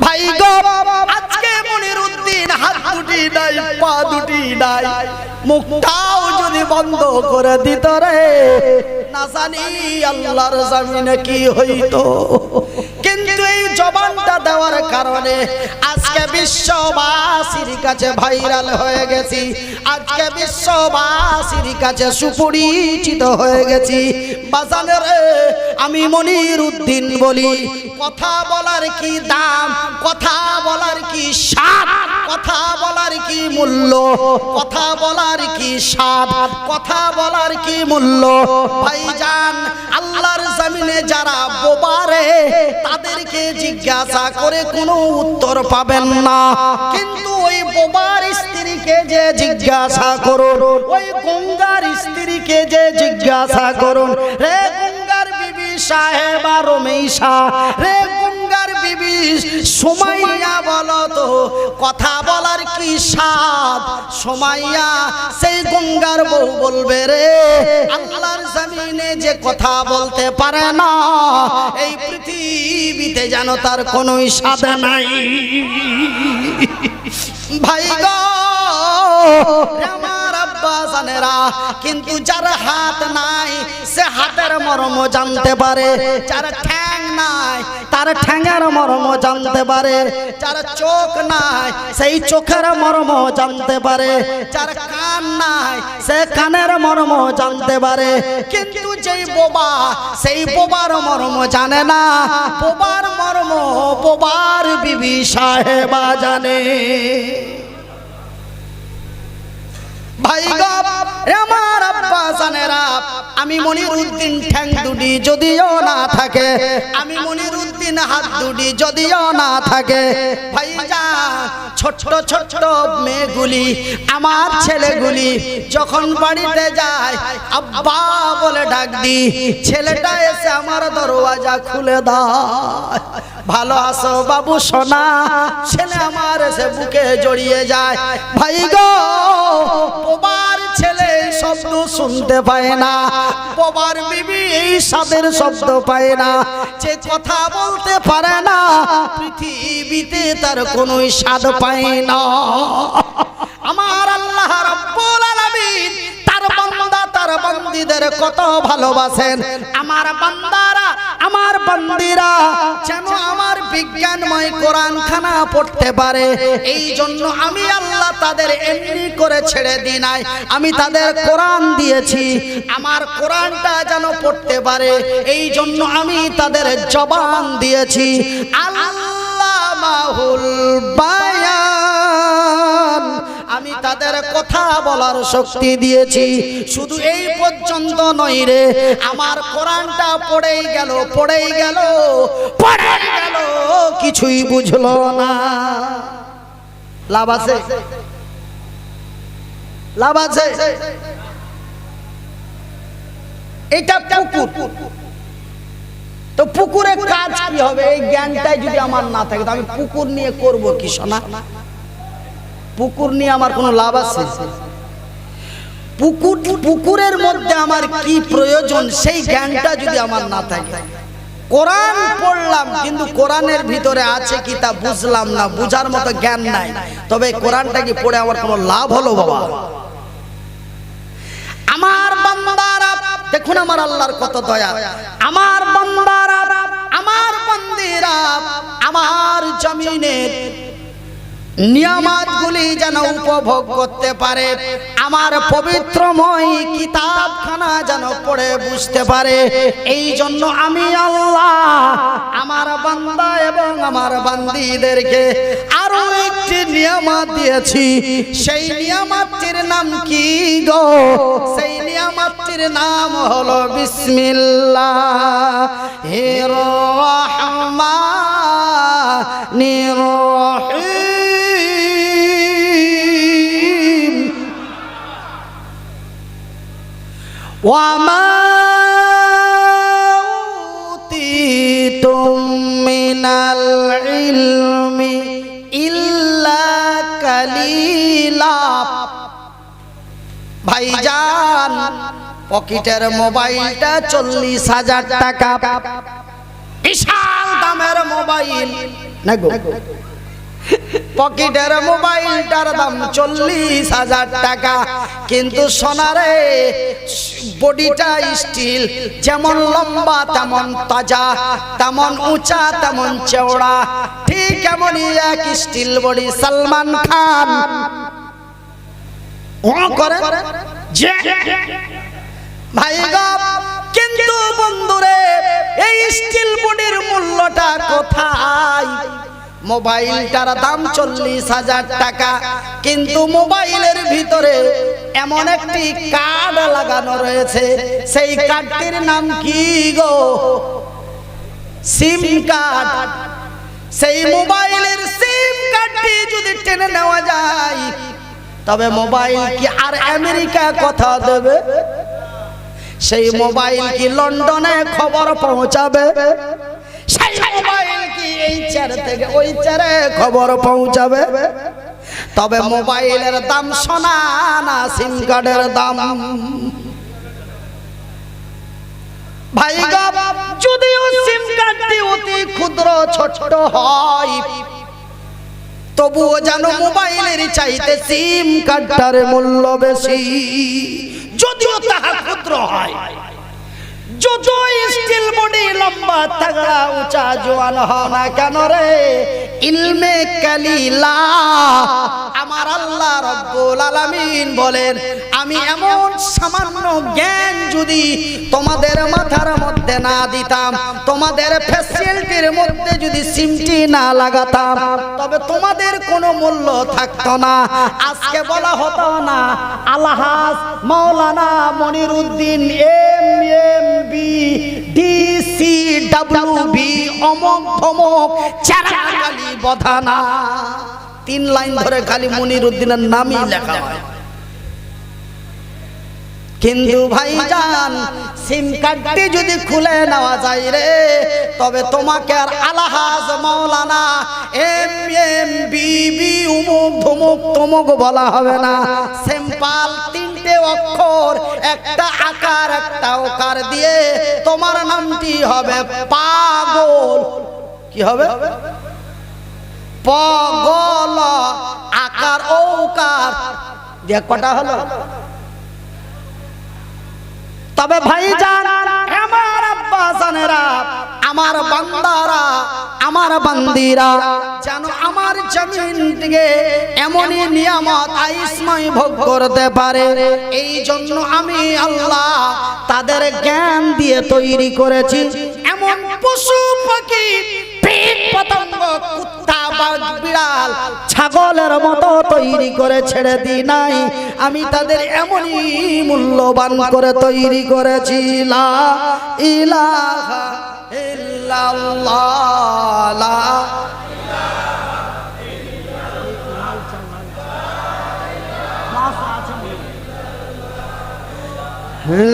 ভাই গো, আজকে মনিরউদ্দিন হাত দুটি নাই, পা দুটি নাই, মুখটাও যদি বন্ধ করে দিত রে, না জানি আল্লাহর জমিনে কি হইতো। কিন্তু এই জবানটা দেওয়ার কারণে আজকে বিশ্ববাসীর কাছে ভাইরাল হয়ে গেছি, আজকে বিশ্ববাসীর কাছে সুপরিচিত হয়ে গেছি। বাজানের আমি মনিরউদ্দিন বলি, কথা বলার কি দাম, কথা বলার কি স্বাদ, কথা বলার কি মূল্য, কথা বলার কি স্বাদ, কথা বলার কি মূল্য। ভাইজান, আল্লাহর জমিনে যারা বোবারে তাদেরকে জিজ্ঞাসা করে কোনো উত্তর পাবেন না, কিন্তু ওই বোবার স্ত্রীকে যে জিজ্ঞাসা করুন, ওই গঙ্গার স্ত্রীকে যে জিজ্ঞাসা করুন, রে গঙ্গার বিবি সাহেবা রমেশা, রে গঙ্গার বিবি সুমাইয়া, বলো তো কথা বলার কি স্বাদ। সুমাইয়া সেই গঙ্গার বউ বলবে, রে আল্লাহর জমিনে যে কথা বলতে পারে না, এই পৃথিবীতে যেন তার কোনো স্বাদ নাই। ভাই গো, আমার আব্বা জানেরা, কিন্তু যার হাত নাই সে হাতের মর্ম জানতে পারে, যার ঠ্যাং নাই তার ঠ্যাঙের মর্ম জানতে পারে, যার চোখ নাই সেই চোখের মর্ম জানতে পারে, যার কান নাই সে কানের মর্ম জানতে পারে। কিন্তু যেই বোবা, সেই বোবার মর্ম জানে না। বোবার মর্ম বোবার বিবি সাহেবা জানে। ভাই গো, আমার আব্বা জানেরা, আমি মনিরউদ্দিন ঠ্যাং দুটি যদিও না থাকে, আমি মনিরউদ্দিন হাত দুটি যদিও না থাকে, ভাইজান ছোট্ট ছোট্ট মেয়েগুলি, আমার ছেলেগুলি যখন বাড়িতে যায় আব্বা বলে ডাক দি, ছেলেটা এসে আমার দরওয়াজা খুলে দেয়, ভালো আছো বাবু সোনা, ছেলে আমার এসে বুকে জড়িয়ে যায়। ভাই গো, বোবার ছেলে শব্দ শুনতে পায় না, বোবার বিবি এই স্বাদের শব্দ পায় না, যে কথা বলতে পারে না পৃথিবীতে তার কোনো স্বাদ পায় না। আমার আল্লাহ রাব্বুল আলামিন তার বান্দা তার বান্দীদের কত ভালোবাসেন। আমার বান্দারা, আমার বান্দীরা যেন আমার বিজ্ঞানময় কোরআন খানা পড়তে পারে, এই জন্য আমি আল্লাহ তাদের এমনি করে ছেড়ে দিই নাই, আমি তাদের কোরআন দিয়েছি, আমার কোরআনটা যেন পড়তে পারে, এই জন্য আমি তাদের জবান দিয়েছি। আল্লামাহুল বায়ান, আমি তাদের কথা বলার শক্তি দিয়েছি। শুধু এই পর্যন্ত নয় রে, আমার কোরআনটা পড়েই গেল, পড়েই গেল, পড়েই গেল, কিছুই বুঝলো না। লাভ আছে, লাভ আছে। এটা পুকুর, তো পুকুরে কাজ কি হবে? এই জ্ঞানটাই যদি আমার না থাকে, তো আমি পুকুর নিয়ে করব কি সোনা? পুকুর নিয়ে আমার কোনো লাভ আছে? পুকুরের মধ্যে আমার কি প্রয়োজন, সেই জ্ঞানটা যদি আমার না থাকে। কোরআন পড়লাম, কিন্তু কোরআনের ভিতরে আছে কি তা বুঝলাম না, বুঝার মতো জ্ঞান নাই, তবে কোরআনটা কি পড়ে আমার কোনো লাভ হলো বাবা? আমার বান্দারা দেখুন, আমার আল্লাহর কত দয়া, আমার বান্দারা, আমার বান্দীরা আমার জমিনের নিয়ামতগুলি যেন উপভোগ করতে পারে, আমার পবিত্রময় কিতাবখানা যেন পড়ে বুঝতে পারে, এই জন্য আমি আল্লাহ আমার বান্দা এবং আমার বান্দীদেরকে আরো একটি নিয়ামত দিয়েছি। সেই নিয়ামতটির নাম কি গো? সেই নিয়ামতটির নাম হলো বিসমিল্লাহির রহমানির রহিম। ওয়ামা উতীতুম মিনাল ইলমি ইল্লা কালিলা। ভাইজান, পকেটের মোবাইলটা 40,000 টাকা, বিশাল দামের মোবাইল না গো, পকেটের মোবাইলটার দাম 40,000 টাকা, কিন্তু সোনারে বডিটা স্টিল, যেমন লম্বা তেমন তাজা, তেমন উঁচা তেমন চওড়া, ঠিক এমনই এক স্টিল বডি সালমান খান ও করে যে ভাই গো। কিন্তু বন্ধুরে এই স্টিল বডির মূল্যটা কোথায়? মোবাইলটার দাম 40,000 টাকা, কিন্তু মোবাইলের ভিতরে এমন একটি কার্ড লাগানো রয়েছে, সেই কার্ডটির নাম কি গো? সিম কার্ড। সেই মোবাইলের সিম কার্ডটি যদি টেনে নেওয়া যায়, তবে মোবাইল কি আর আমেরিকা কথা দেবে? সেই মোবাইল কি লন্ডনে খবর পৌঁছাবে? সেই মোবাইল কি এই চেয়ার থেকে ওই চেয়ারে খবর পৌঁছাবে? তবে মোবাইলের দাম সোনা না সিম কার্ডের দাম? ভাই গো, যদিও সিম কার্ডটি অতি ক্ষুদ্র ছোট হয়, তবুও যেন মোবাইলের চাইতে সিম কার্ডটার মূল্য বেশি, যদিও তাহা ক্ষুদ্র হয়। যত স্টিল বডি লম্বা তাগড়া উঁচা জোয়ান হও না কেন রে, ইলমে কালিলা আমার আল্লাহ রাব্বুল আলামিন বলেন, আমি এমন সামান্য জ্ঞান যদি তোমাদের মাথার মধ্যে না দিতাম, তোমাদের ফ্যাসিলিটির মধ্যে যদি সিমটি না লাগাতাম, তবে তোমাদের কোনো মূল্য থাকতো না। আজকে বলা হতো না আলহাজ মাওলানা মনিরুদ্দিন এমএমবি ডিসিডব্লিউবি অমক ভমক চারাগালি বধানা, 3 লাইন ধরে খালি মনিরুদ্দিনের নামই লেখা হয়। কিন্তু ভাইজান, সিম কার্ডটি যদি খুলে নেওয়া যায় রে, তবে তোমাকে আর আলহাজ মাওলানা এমএমবিবি উমুক ধুমুক তমুক বলা হবে না। সিম্পল 3টে অক্ষর, একটা আকার একটা ওকার দিয়ে তোমার নামটি হবে পাগল। কি হবে? পাগল। আকার ওকার দিয়ে কটা হলো? তবে ভাইজান, আমার আব্বা জানেরা, আমার বান্দারা, আমার বান্দিরা যেন আমার জমিন থেকে এমনই নিয়ামত আইসময় ভোগ করতে পারে, এই জন্য আমি আল্লাহ তাদের জ্ঞান দিয়ে তৈরি করেছি। এমন পশু পাখি কীট পতঙ্গ কুত্তা বাঘ বিড়াল ছাগলের মতো তৈরি করে ছেড়ে দিই নাই, আমি তাদের এমনই মূল্যবান করে তৈরি করেছি। লা ইলাহা ইল্লাল্লাহ, লা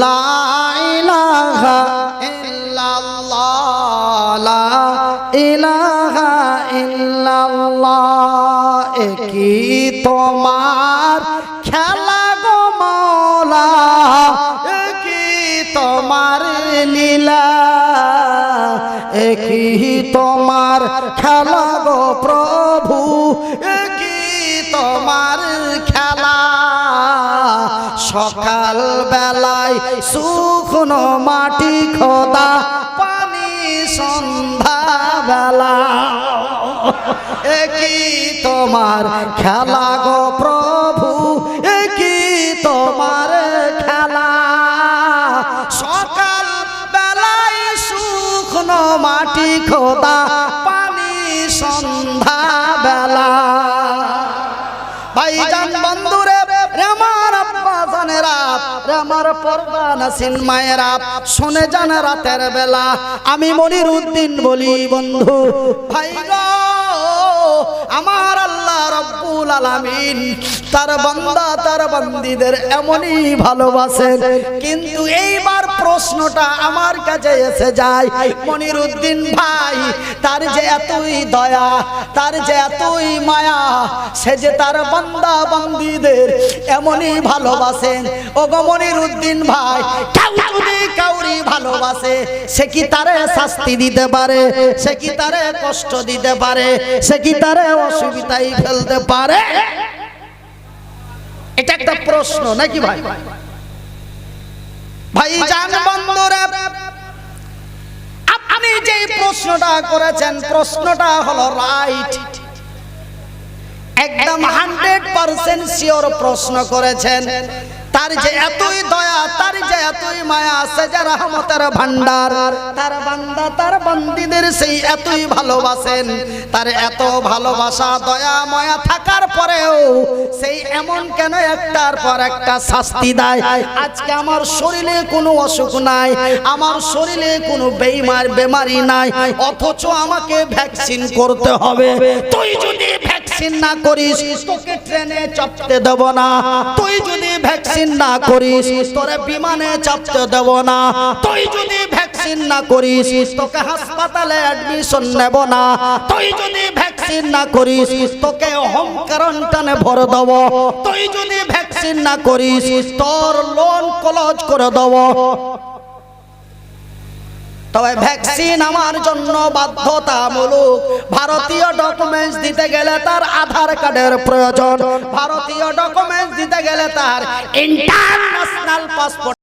লা ইলাহা ইল্লাল্লাহ, লা ইলাহা ইল্লাল্লাহ। একই তোমার খেলা গো মাওলা, একই তোমার লীলা, একই তোমার খেলা গো প্রভু, একই তোমার খেলা। সকাল বেলায় শুকনো মাটি খোদা পানি সন্ধ্যা বেলা, একই তোমার খেলা গো প্রভু, একই তোমার খেলা। সকাল বেলায় শুকনো মাটি খোদা পানি সন্ধ্যা বেলা। ভাইজান বন্ধুরে, আমার আব্বা জানেরা, আমার পর্দা নাসিন মায়েরা, শুনে যান রাতের বেলা আমি মনিরুদ্দিন বলি বন্ধু ভাই গো, আমার আল্লাহ রাব্বুল আলামিন তার বান্দা তার বান্দীদের এমনই ভালোবাসেন। কিন্তু এইবার প্রশ্নটা আমার কাছে এসে যায়, মনিরুদ্দিন ভাই তার যে এতই দয়া, তার যে এতই মায়া, সে যে তার বান্দা বান্দীদের এমনই ভালোবাসেন। ও গো মনিরুদ্দিন ভাই, কেউ যদি কাউরি যদি ভালোবাসে সে কি তারে শাস্তি দিতে পারে, সে কি তারে কষ্ট দিতে পারে, সে কি তারে অসুবিধায় ফেলতে পারে? এটা একটা প্রশ্ন নাকি ভাই? ভাইজান বন্ধুরা, আপনি যে প্রশ্নটা করেছেন প্রশ্নটা হলো রাইট, একদম 100% শিওর প্রশ্ন করেছেন। তার যে এতই দয়া, তার যে এতই মায়া, সে যে রহমতের ভান্ডার, তার বান্দা তার বান্দীদের সেই এতই ভালোবাসেন। তার এত ভালোবাসা দয়া মায়া থাকার পরেও সেই এমন কেন একটার পর একটা শাস্তি দেয়? আজকে আমার শরীরে কোনো অসুখ নাই, আমার শরীরে কোনো বেমারি নাই, অথচ আমাকে ভ্যাকসিন করতে হবে। তুই যদি ভ্যাকসিন না করিস তোকে ট্রেনে চাপতে দেব না, তুই যদি ভ্যাকসিন না করিস তোরে বিমানে চাপতে দেব না, তুই যদি ভ্যাকসিন না করিস তোকে হাসপাতালে অ্যাডমিশন নেব না, তুই যদি ভ্যাকসিন না করিস তোকে হোম কোয়ারেন্টাইনে ভরে দেব, তুই যদি ভ্যাকসিন না করিস তোর লোন ক্লোজ করে দেব। তবে ভ্যাকসিন আমার জন্য বাধ্যতামূলক। ভারতীয় ডকুমেন্টস দিতে গেলে তার আধার কার্ডের প্রয়োজন, ভারতীয় ডকুমেন্টস দিতে গেলে তার ইন্টারন্যাশনাল পাসপোর্ট